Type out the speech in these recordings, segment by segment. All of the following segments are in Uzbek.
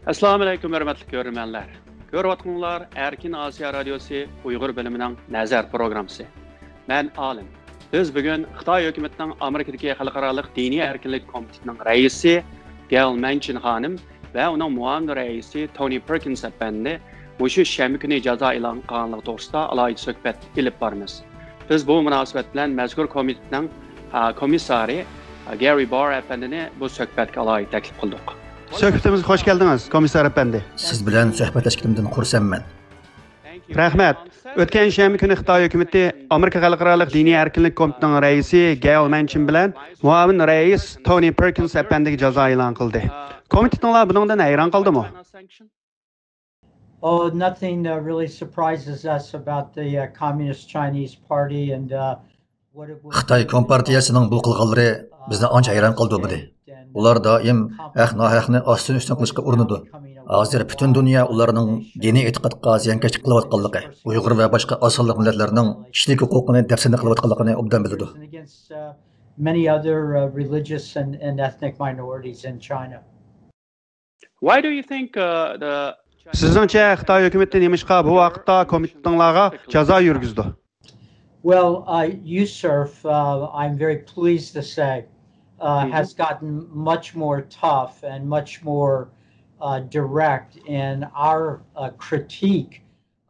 Assalamu alaykum hörmətli görürmənlər. Görüyatqanlar Erkin Asiya Radiosu Uyğur biliminin nəzər proqramısı. Mən Alim. Biz bugün Xitay hökumətinin Amerikadakı Xalqaralıq Dini Erkinlik Komitetinin rəisi Gail Manchin xanım və onun müavin rəisi Tony Perkins əfəndi bu şənbə günü cəza elan qanunluq doğrusunda alayda söhbət elib barmız. Biz bu münasibət bilan məzkur komitetinin komissarı Gary Barr əfəndini bu söhbətə alayda təklif qıldıq. Söhbətimizə xoş gəldiniz, komissar əfəndi. Siz bilan söhbətləşdiyimdən xursandman. Rəhmət. Ötən şənbə günü Xitay hökuməti Amerika Xalqaralıq Dini Erkinlik Komitetinin rəisi Gail Manchin bilan müavin rəis Tony Perkins əfəndiga cəza elan qıldı. Komitetlər bundan heyran qaldımı? Oh, nothing really surprises us about the Communist Chinese Party and what it was. Xitay Kompartiyasının bu qılğanları bizni ancha hayron qoldirdi. Ular doim haq-nohaqni ostin-ustin qilishga urinadi. Hozir butun dunyo ularning diniy e'tiqodga ziyonkashlik qilayotganligi, Uyg'ur va boshqa osonliq millatlarning kishilik huquqini dafsana qilayotganligini obdan biladi. Many other religious and ethnic minorities in China. Why do you think the Sizningcha Xitoy hökuməti nemishqa bu vaqtda komitetlarga jazo yurgizdi? Well, USCIRF, I'm very pleased to say, has gotten much more tough and much more direct in our critique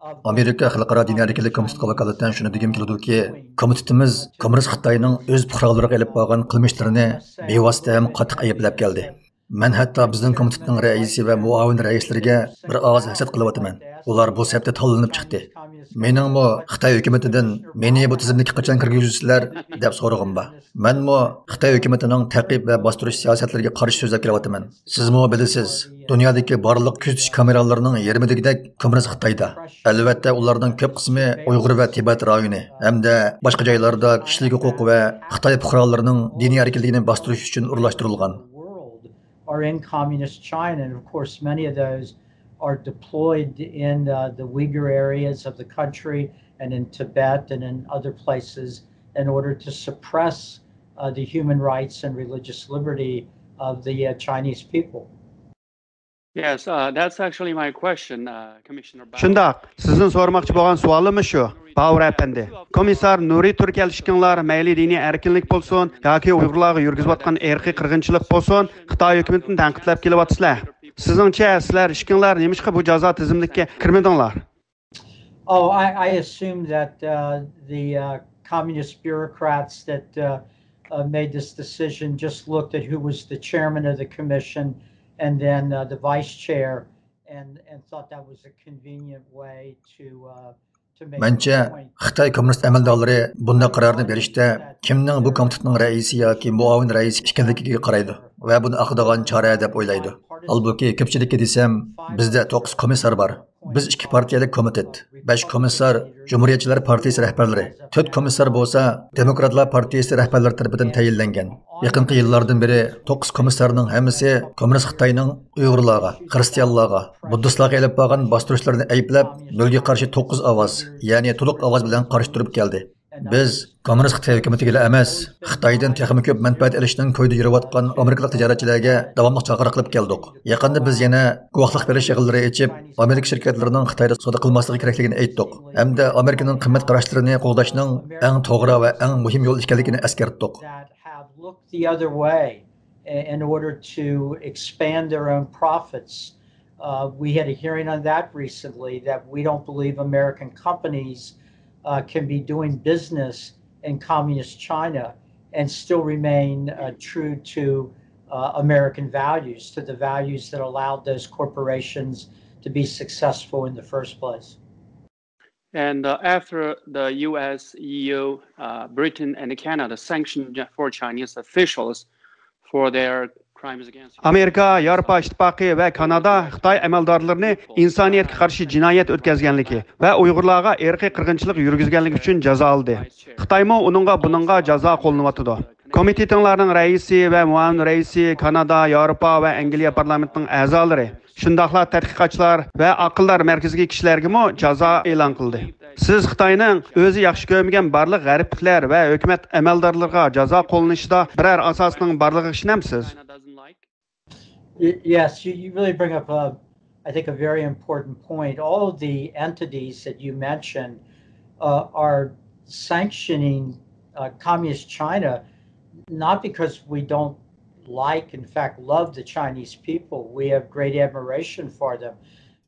of Amerika Xalqaro Diniy Erkinlik Komitetiga vakolatdan shuni degim keladiki, komitetimiz Kommunist Xitoyning o'z fuqarolariga olib borgan qilmishlarini bevosita ham qattiq ayblab keldi. Men hatto bizning komitetning raisi va muavin raislariga bir og'iz hasad qilyapman. Ular bu sababda tanlanib chiqdi. Mening bu Xitoy hukumatidan meni bu tizimlikka qachon kirgizsizlar deb so'rag'im bor. Men bu Xitoy hukumatining ta'qib va bostirish siyosatlariga qarshi so'zlab kelyapman. Siz mo bilasiz, dunyodagi barliq kuzatish kameralarining yarmidagidek Kommunist Xitoyda. Albatta ularning ko'p qismi Uyg'ur va Tibet rayoni hamda boshqa joylarda kishilik huquq va Xitoy fuqarolarining diniy erkinligini bostirish uchun urlashtirilgan. are in communist China, and of course many of those are deployed in the Uyghur areas of the country and in Tibet and in other places in order to suppress the human rights and religious liberty of the Chinese people. Yes, that's actually my question, Commissioner Bauer. Shundaq, sizdan so'ramoqchi bo'lgan savolim shu. Bauer əfəndi. Komissar Nuri Turkelishkinlar mayli diniy erkinlik bo'lsin yoki Uyg'urlarga yurgizayotgan irqiy qirg'inchilik bo'lsin, Xitoy hukumatini tanqidlab kelyapsizlar. Sizningcha sizlar ishkinlar nemishqa bu jazo tizimlikka kirmadinglar? Oh, I assume that the communist bureaucrats that made this decision just looked at who was the chairman of the commission and then the vice chair and thought that was a convenient way to make Mencha Xitoy kommunist amaldorlari bunday qarorni berishda kimning bu komitetning raisi yoki muavin raisi ekanligiga qaraydi va buni aqdigan chora deb o'ylaydi. Albuki ko'pchilikka desam, bizda 9 komissar bor. Biz 2 partiyalik komitet, 5 komissar Cumhuriyetçiler Partiyasi rahbarlari, 4 komissar bo'lsa Demokratlar Partiyasi rahbarlari tomonidan tayinlangan. Yaqinqi yillardan beri 9 komissarning hammasi Kommunist Xitoyning Uyg'urlarga, xristianlarga, buddistlarga elib borgan bostirishlarni ayblab, nolga qarshi 9 ovoz, ya'ni to'liq ovoz bilan qarshi turib keldi. Biz Kommunist Xitoy hukumatiga emas, Xitoydan texnik ko'p manfaat olishning ko'yda yurayotgan Amerikalik tijoratchilarga davomli chaqiriq qilib keldik. Yaqinda biz yana guvohlik berish yig'inlari ochib, Amerika shirkatlarining Xitoyda savdo qilmasligi kerakligini aytdik. Hamda Amerikaning qimmat qarashlarini qo'llashning eng to'g'ri va eng muhim yo'l ekanligini eskartdik. The other way in order to expand their own profits. We had a hearing on that recently that we don't believe American companies can be doing business in communist China and still remain true to American values, to the values that allowed those corporations to be successful in the first place. And after the US, EU, Britain and Canada sanctioned for Chinese officials for their crimes against Amerika, Yevropa İttifaqı və Kanada Xitoy amaldorlarini insoniyatga qarshi jinoyat o'tkazganligi va Uyg'urlarga irqiy qirg'inchilik yurgizganligi uchun jazo oldi. Xitoymo buningga jazo qo'llanayotdi. Komitetinglarning raisi va muavin raisi Kanada, Yevropa va Angliya parlamentining a'zolari, shundaqla tadqiqotchilar va aqllar markaziga kishilarga jazo e'lon qildi. Siz Xitoyning o'zi yaxshi ko'rmagan barliq g'arbliklar va hukumat amaldorlariga jazo qo'llanishida biror asosning borligiga ishonamsiz? Yes, you really bring up I think, a very important point. All of the entities that you mentioned are sanctioning communist China, not because we don't like, in fact, love the Chinese people. We have great admiration for them.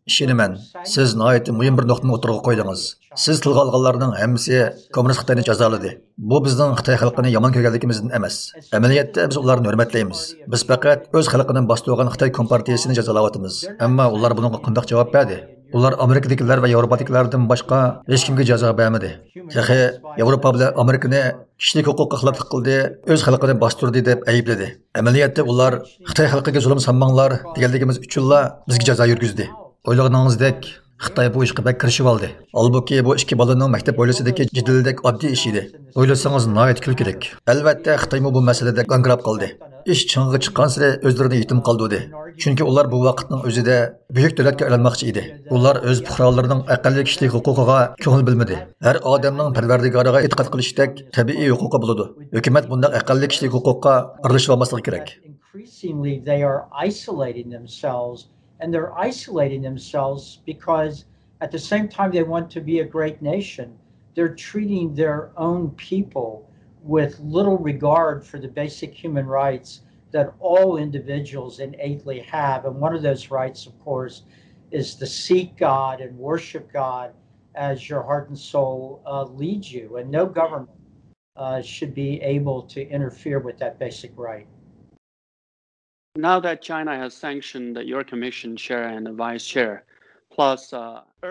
İşenaman, siz nihoyatda muhim bir nuqtani o'tirg'a qo'ydingiz. Siz tilga olganlarning hammasi kommunist Xitoyni jazoladi. Bu bizning Xitoy xalqini yomon ko'rganligimizdan emas. Amaliyotda biz ularni hurmatlaymiz. Biz faqat o'z xalqining bostirgan Xitoy kompartiyasini jazolayapmiz. Ammo ular bunga qanday javob berdi? Ular Amerikadagilar va Yevropadagilardan boshqa hech kimga jazo bermadi. Yaxi Yevropa bilan Amerikani kishilik huquqqa xiloflik qildi, o'z xalqini bostirdi deb aybladi. Amaliyotda ular Xitoy xalqiga zulm sanmanglar deganligimiz uchunla bizga jazo yurgizdi. O'ylaganingizdek, Xitoy bu ishga bak kirishib oldi. Albuki bu ikki bolaning maktab oilasidagi jiddildek oddiy ish edi. O'ylasangiz nihoyat kulkilik. Albatta, Xitoy bu masalada gangrab qoldi. Ish ching'i chiqqan sari o'zlarini yetim qoldirdi. Chunki ular bu vaqtning o'zida buyuk davlatga aylanmoqchi edi. Ular o'z fuqarolarining aqalli kishilik huquqiga ko'ngil bilmadi. Har odamning parvardigoriga e'tiqod qilishdek tabiiy huquqi bo'ladi. Hukumat bunday aqalli kishilik huquqqa aralashib olmasligi kerak. Increasingly, they are isolating themselves. And they're isolating themselves because at the same time they want to be a great nation, they're treating their own people with little regard for the basic human rights that all individuals innately have. And one of those rights, of course, is to seek God and worship God as your heart and soul leads you. And no government should be able to interfere with that basic right. Now that China has sanctioned your commission chair and the vice chair, plus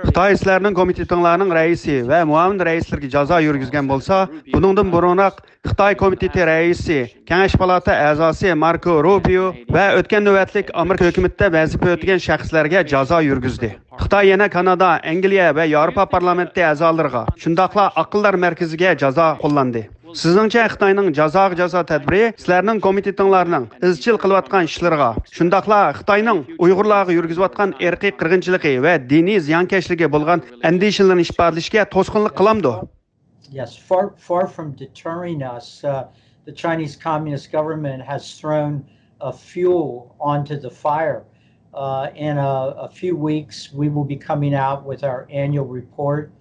Xitoy ishlarining komitetlarining raisi va muavin raislarga jazo yurgizgan bo'lsa, buningdan burunroq Xitoy komiteti raisi, Kengash palata a'zosi Marco Rubio va o'tgan navbatlik Amerika hukumatida vazifa o'tagan shaxslarga jazo yurgizdi. Xitoy yana Kanada, Angliya va Yevropa parlamenti a'zolariga, shundaqla aqllar markaziga jazo qo'llandi. Sizningcha Xitoyning jazo tadbiri sizlarning komitetinglarning izchil qilayotgan ishlariga, shundaqla Xitoyning Uyg'urlarga yurgizayotgan irqiy qirg'inchiligi va diniy ziyonkashligi bo'lgan andishalarni ifodalashga to'sqinlik qilamdi. Yes, far from deterring us, the Chinese Communist government has thrown fuel onto the fire. In a few weeks, we will be coming out with our annual report.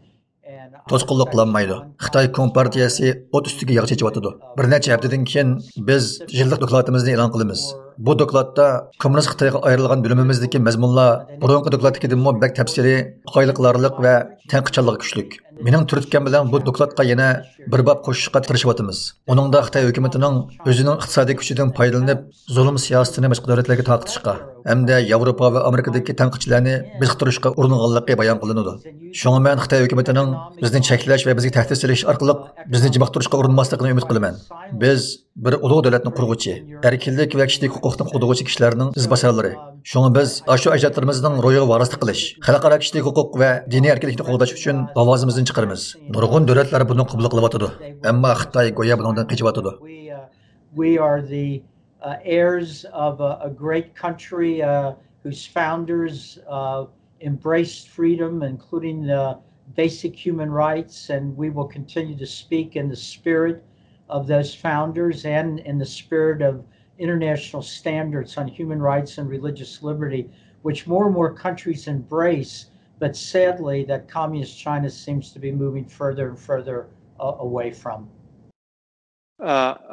To'sqinlik qilinmaydi. Xitoy kompartiyasi o't ustiga yog' chechyapti. Bir necha haftadan keyin biz yillik dokladimizni e'lon qilamiz. Bu dokladda kommunist Xitoyga ayrilgan bo'limimizdagi mazmunlar burungi dokladdagidan bak tafsiliy, qoyliqlarlik va tanqidchilik kuchlik. Mening turtgan bilan bu dokladga yana bir bob qo'shishga tirishyapmiz. Uningda Xitoy hukumatining o'zining iqtisodiy kuchidan foydalanib, zulm siyosatini boshqa davlatlarga taqitishga hamda Yevropa va Amerikadagi tanqidchilarni bezqtirishga uringanligi bayon qilinadi. Shunga men Xitoy hukumatining bizni cheklash va bizga tahdid solish orqali bizni jimoqtirishga urinmasligini umid qilaman. Biz bir ulug' davlatning qurg'uchi, erkinlik va kishilik huquqni qo'llovchi kishilarning izbosarlari. Shunga biz shu ajdodlarimizning ro'yiga varislik qilish, xalqaro kishilik huquq va diniy erkinlikni qo'llash uchun ovozimizni chiqaramiz. Nurg'un davlatlar buni qabul qilyapti. Ammo Xitoy go'yo bundan qechyapti. We are the heirs of a great country whose founders embraced freedom, including the basic human rights, and we will continue to speak in the spirit of those founders and in the spirit of international standards on human rights and religious liberty, which more and more countries embrace, but sadly that communist China seems to be moving further and further away from.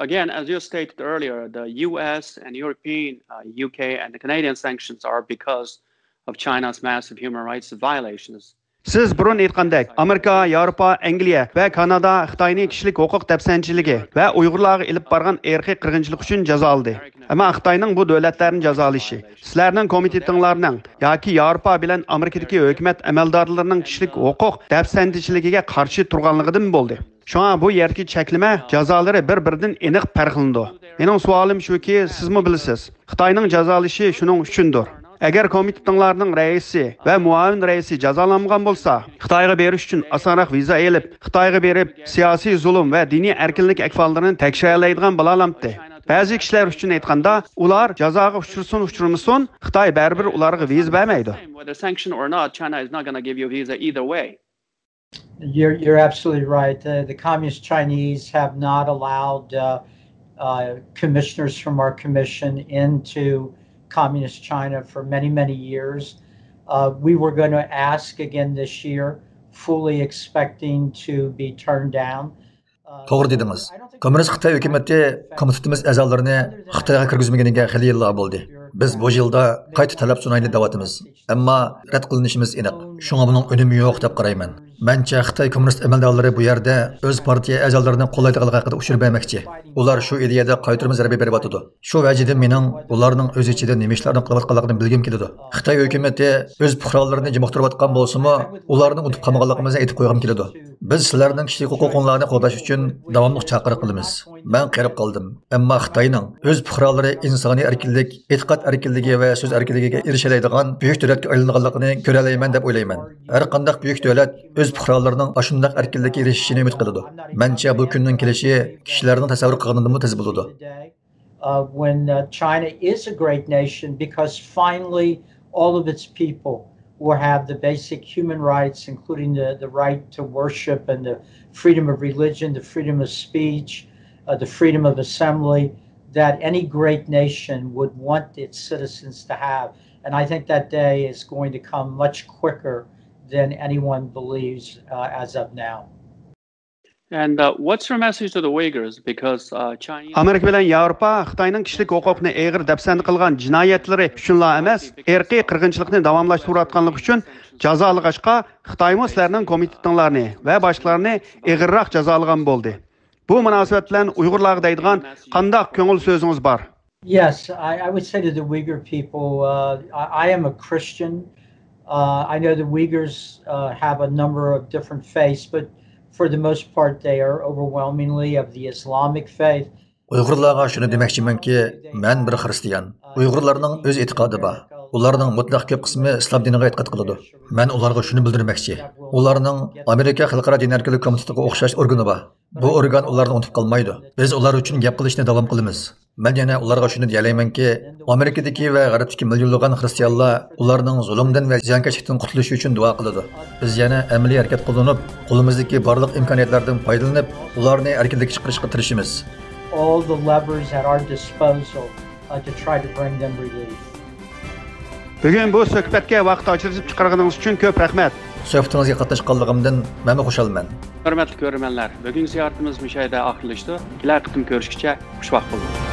Again, as you stated earlier, the US and European, UK and the Canadian sanctions are because of China's massive human rights violations. Siz burun aytgandek, Amerika, Yevropa, Angliya va Kanada Xitoyning kishilik huquq dafsanchiligi va Uyg'urlarga ilib borgan irqiy qirg'inchilik uchun jazo oldi. Ammo Xitoyning bu davlatlarni jazolashi, sizlarning komitetinglarning yoki Yevropa bilan Amerikadagi hukumat amaldorlarining kishilik huquq dafsanchiligiga qarshi turganligidan bo'ldi. Shunga bu yerki cheklama jazolari bir-biridan aniq farqlanadi. Mening savolim shuki, sizmi bilasiz, Xitoyning jazolashi shuning uchundir. Agar komitetinglarning raisi va muavin raisi jazolanmagan bo'lsa, Xitoyga berish uchun osonroq viza olib, Xitoyga berib siyosiy zulm va diniy erkinlik ahvollarini tekshirlaydigan bo'lalamdi. Ba'zi kishilar uchun aytganda, ular jazoga uchramasin, Xitoy baribir ularga viza bermaydi. Whether sanction or not, China is not going to give you visa either way. You're absolutely right. The communist Chinese have not allowed commissioners from our commission into communist China for many years. We were going to ask again this year, fully expecting to be turned down. To'g'ri dedingiz. Kommunist Xitoy hukumati komitetimiz a'zolarini Xitoyga kirgizmaganiga xili yillar bo'ldi. Biz bu yilda qayta talab sunayli davatimiz. Ammo rad qilinishimiz aniq. Shunga buning önemi yo'q deb qarayman. Mencha Xitoy kommunist amaldorlari bu yerda o'z partiya a'zolarini qo'llaydiganligi haqida ushur bermoqchi. Ular shu ideyada qaytarma zarba beryapti. Shu vajidan mening ularning o'z ichida nima ishlarni qilayotganligini bilgim keladi. Xitoy hukumati o'z fuqarolarini jimoqtirayotgan bo'lsa-mu, ularni unutib qolmaganligimizni aytib qo'ygim keladi. Biz sizlarning kishilik huquqlarini qo'llash uchun davomli chaqiriq qilamiz. Men qirib qoldim. Ammo Xitoyning o'z fuqarolari insoniy erkinlik, e'tiqod erkinligi va so'z erkinligiga erishadigan buyuk davlatga aylanganligini ko'ra olmayman deb o'ylayman. Har qanday buyuk davlat o'z fuqarolarining ashundaq erkinlikka erishishini umid qiladi. Mencha bu kunning kelishi kishilarning tasavvur qilganidan tez bo'ladi. When China is a great nation because finally all of its people will have the basic human rights, including the right to worship and the freedom of religion, the freedom of speech, the freedom of assembly, that any great nation would want its citizens to have. And I think that day is going to come much quicker than anyone believes as of now. And what's your message to the Uyghurs? Because Chinese... Amerika bilan Yevropa Xitoyning kishilik huquqni eg'ir dafsand qilgan jinoyatlari uchunla emas, irqiy qirg'inchilikni davomlashtirayotganligi uchun jazolag'achqa Xitoymi sizlarning komitetinglarni va boshqalarni eg'irroq jazolagan bo'ldi. Bu munosabat bilan Uyg'urlarga deydigan qanday ko'ngil so'zingiz bor? Yes, I would say to the Uyghur people, I am a Christian. I know the Uyghurs have a number of different faiths, but for the most part, they are overwhelmingly of the Islamic faith. Uyg'urlarga shuni demoqchimanki, men bir xristian. Uyg'urlarning o'z e'tiqodi bor. Ularning mutlaq ko'p qismi islom diniga e'tiqod qiladi. Men ularga shuni bildirmoqchi. Ularning Amerika Xalqaro din erkinlik komitetiga o'xshash organi bor. Bu organ ularni unutib qolmaydi. Biz ular uchun gap qilishni davom qilamiz. Men yana ularga shuni deyalaymanki, Amerikadagi va G'arbdagi millionlagan xristianlar ularning zulmdan va ziyonkashlikdan qutulishi uchun duo qiladi. Biz yana amaliy harakat qo'llanib, qo'limizdagi barliq imkoniyatlardan foydalanib, ularni erkinlikka chiqarishga tirishamiz. All the levers at our disposal to try to bring them relief. Bugun bu suhbatga vaqt ajratib chiqarganingiz uchun ko'p rahmat. Suhbatingizga qatnashganligimdan men xursandman. Hurmatli ko'rmanlar, bugungi ziyoratimiz bu yerda oxirlashdi. Kelar qitim ko'rishguncha xushvaqt bo'ling.